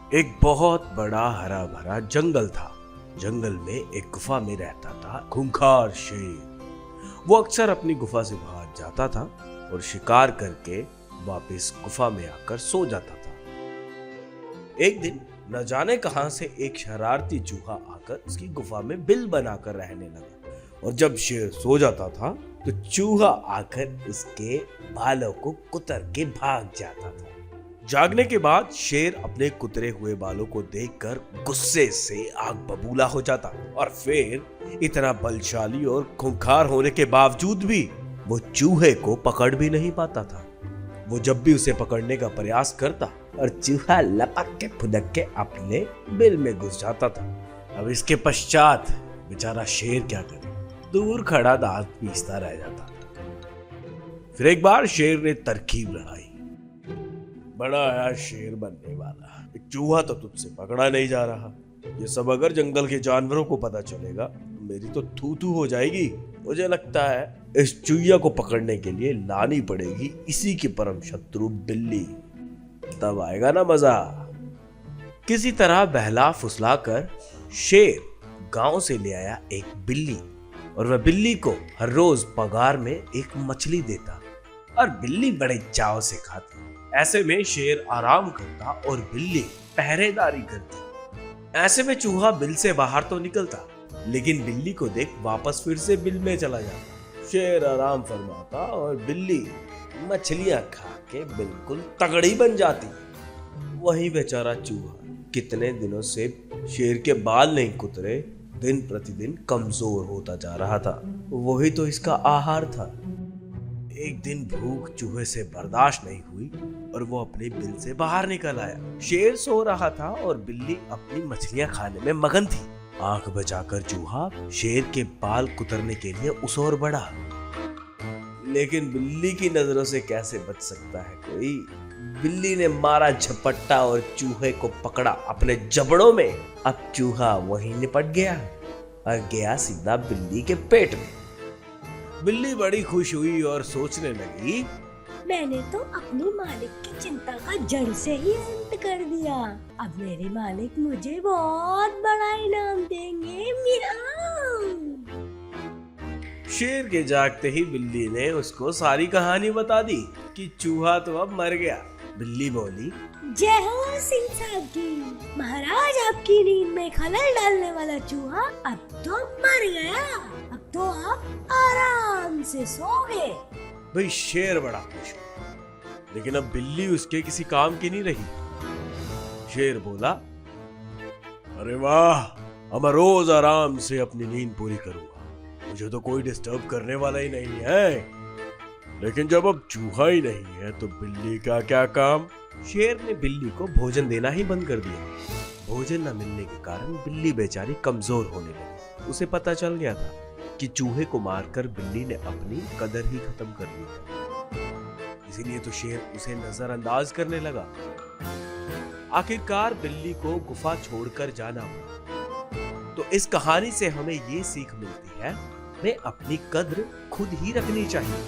एक बहुत बड़ा हरा भरा जंगल था। जंगल में एक गुफा में रहता था खूंखार शेर। वो अक्सर अपनी गुफा से बाहर जाता था और शिकार करके वापस गुफा में आकर सो जाता था। एक दिन न जाने कहां से एक शरारती चूहा आकर उसकी गुफा में बिल बनाकर रहने लगा, और जब शेर सो जाता था तो चूहा आकर उसके बालों को कुतर के भाग जाता था। जागने के बाद शेर अपने कुतरे हुए बालों को देखकर गुस्से से आग बबूला हो जाता, और फिर इतना बलशाली और खूंखार होने के बावजूद भी वो चूहे को पकड़ भी नहीं पाता था। वो जब भी उसे पकड़ने का प्रयास करता और चूहा लपक के फुदक के अपने बिल में घुस जाता था। अब इसके पश्चात बेचारा शेर क्या करे, दूर खड़ा दांत पीसता रह जाता था। फिर एक बार शेर ने तरकीब लड़ाई। बड़ा आया शेर बनने वाला, एक चूहा तो तुझसे पकड़ा नहीं जा रहा। ये सब अगर जंगल के जानवरों को पता चलेगा तो मेरी तो थू थू हो जाएगी। मुझे लगता है इस चूहिया को पकड़ने के लिए लानी पड़ेगी इसी की परम शत्रु बिल्ली, तब आएगा ना मजा। किसी तरह बहला फुसला कर शेर गांव से ले आया एक बिल्ली, और वह बिल्ली को हर रोज पगार में एक मछली देता और बिल्ली बड़े चाव से खाती। ऐसे में शेर आराम करता और बिल्ली पहरेदारी करती। ऐसे में चूहा बिल से बाहर तो निकलता, लेकिन बिल्ली को देख वापस फिर से बिल में चला जाता। शेर आराम फरमाता और बिल्ली मछलियां खा के बिल्कुल तगड़ी बन जाती। वही बेचारा चूहा कितने दिनों से शेर के बाल नहीं कुतरे, दिन प्रतिदिन कमजोर होता जा रहा था। वही तो इसका आहार था। एक दिन भूख चूहे से बर्दाश्त नहीं हुई और वो अपने बिल से बाहर निकल आया। शेर सो रहा था और बिल्ली अपनी मछलियां खाने में मगन थी। आंख बचाकर चूहा शेर के बाल कुतरने के लिए उस ओर बढ़ा, लेकिन बिल्ली की नजरों से कैसे बच सकता है कोई। बिल्ली ने मारा झपट्टा और चूहे को पकड़ा अपने जबड़ों में। अब चूहा वहीं निपट गया और गया सीधा बिल्ली के पेट में। बिल्ली बड़ी खुश हुई और सोचने लगी, मैंने तो अपने मालिक की चिंता का जड़ से ही अंत कर दिया। अब मेरे मालिक मुझे बहुत बड़ा इनाम देंगे। मियाऊ। शेर के जागते ही बिल्ली ने उसको सारी कहानी बता दी कि चूहा तो अब मर गया। बिल्ली बोली, जय हो सिंह साहब की। महाराज, आपकी नींद में खलल डालने वाला चूहा अब तो मर गया। अब तो आप आराम से सो गए। भाई शेर बड़ा खुश हुआ, लेकिन अब बिल्ली उसके किसी काम की नहीं रही। शेर बोला, अरे वाह, अब मैं रोज आराम से अपनी नींद पूरी करूंगा। मुझे तो कोई डिस्टर्ब करने वाला ही नहीं है। लेकिन जब अब चूहा ही नहीं है तो बिल्ली का क्या काम। शेर ने बिल्ली को भोजन देना ही बंद कर दिया। भोजन न मिलने के कारण बिल्ली बेचारी कमजोर होने लगी। उसे पता चल गया था कि चूहे को मारकर बिल्ली ने अपनी कदर ही खत्म कर ली है। इसीलिए तो शेर उसे नजरअंदाज करने लगा। आखिरकार बिल्ली को गुफा छोड़कर जाना पड़ा। तो इस कहानी से हमें ये सीख मिलती है, हमें अपनी कद्र खुद ही रखनी चाहिए।